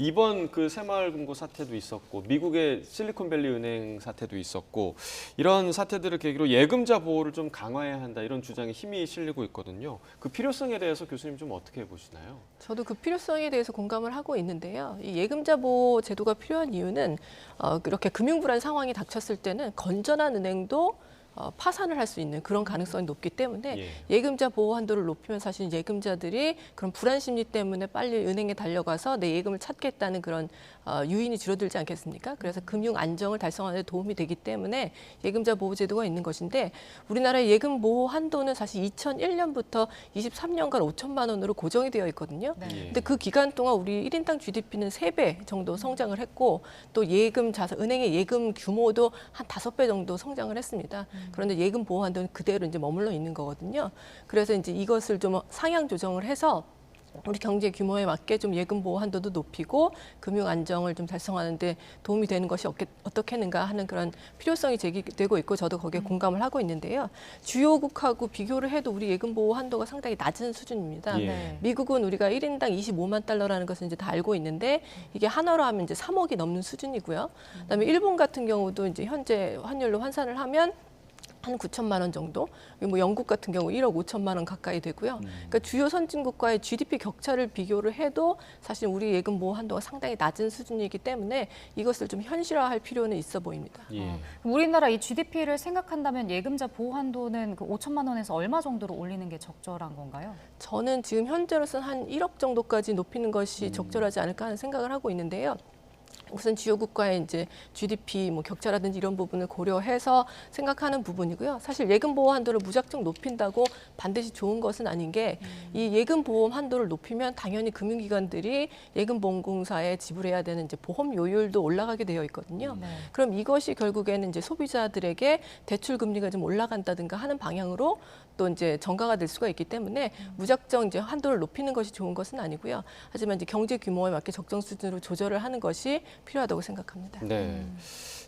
이번 그 새마을금고 사태도 있었고 미국의 실리콘밸리 은행 사태도 있었고 이런 사태들을 계기로 예금자 보호를 좀 강화해야 한다 이런 주장에 힘이 실리고 있거든요. 그 필요성에 대해서 교수님 좀 어떻게 보시나요? 저도 그 필요성에 대해서 공감을 하고 있는데요. 이 예금자 보호 제도가 필요한 이유는 이렇게 금융불안 상황이 닥쳤을 때는 건전한 은행도 파산을 할 수 있는 그런 가능성이 높기 때문에 예금자 보호 한도를 높이면 사실 예금자들이 그런 불안 심리 때문에 빨리 은행에 달려가서 내 예금을 찾겠다는 그런 유인이 줄어들지 않겠습니까? 그래서 금융 안정을 달성하는 데 도움이 되기 때문에 예금자 보호 제도가 있는 것인데 우리나라의 예금 보호 한도는 사실 2001년부터 23년간 5천만 원으로 고정이 되어 있거든요. 근데 그 기간 동안 우리 1인당 GDP는 3배 정도 성장을 했고 또 예금 자산, 은행의 예금 규모도 한 5배 정도 성장을 했습니다. 그런데 예금 보호 한도는 그대로 이제 머물러 있는 거거든요. 그래서 이제 이것을 좀 상향 조정을 해서 우리 경제 규모에 맞게 좀 예금 보호 한도도 높이고 금융 안정을 좀 달성하는 데 도움이 되는 것이 어떻겠는가 하는 그런 필요성이 제기되고 있고 저도 거기에 공감을 하고 있는데요. 주요국하고 비교를 해도 우리 예금 보호 한도가 상당히 낮은 수준입니다. 미국은 우리가 1인당 25만 달러라는 것을 이제 다 알고 있는데 이게 한화로 하면 이제 3억이 넘는 수준이고요. 그다음에 일본 같은 경우도 이제 현재 환율로 환산을 하면 한 9천만 원 정도, 뭐 영국 같은 경우 1억 5천만 원 가까이 되고요. 그러니까 주요 선진국과의 GDP 격차를 비교를 해도 사실 우리 예금 보호 한도가 상당히 낮은 수준이기 때문에 이것을 좀 현실화할 필요는 있어 보입니다. 우리나라 이 GDP를 생각한다면 예금자 보호 한도는 그 5천만 원에서 얼마 정도로 올리는 게 적절한 건가요? 저는 지금 현재로서는 한 1억 정도까지 높이는 것이 적절하지 않을까 하는 생각을 하고 있는데요. 우선 주요 국가의 이제 GDP 뭐 격차라든지 이런 부분을 고려해서 생각하는 부분이고요. 사실 예금 보호 한도를 무작정 높인다고 반드시 좋은 것은 아닌 게 이 예금 보험 한도를 높이면 당연히 금융기관들이 예금보험공사에 지불해야 되는 이제 보험 요율도 올라가게 되어 있거든요. 그럼 이것이 결국에는 이제 소비자들에게 대출 금리가 좀 올라간다든가 하는 방향으로 또 이제 전가가 될 수가 있기 때문에 무작정 이제 한도를 높이는 것이 좋은 것은 아니고요. 하지만 이제 경제 규모에 맞게 적정 수준으로 조절을 하는 것이 필요하다고 생각합니다. 네.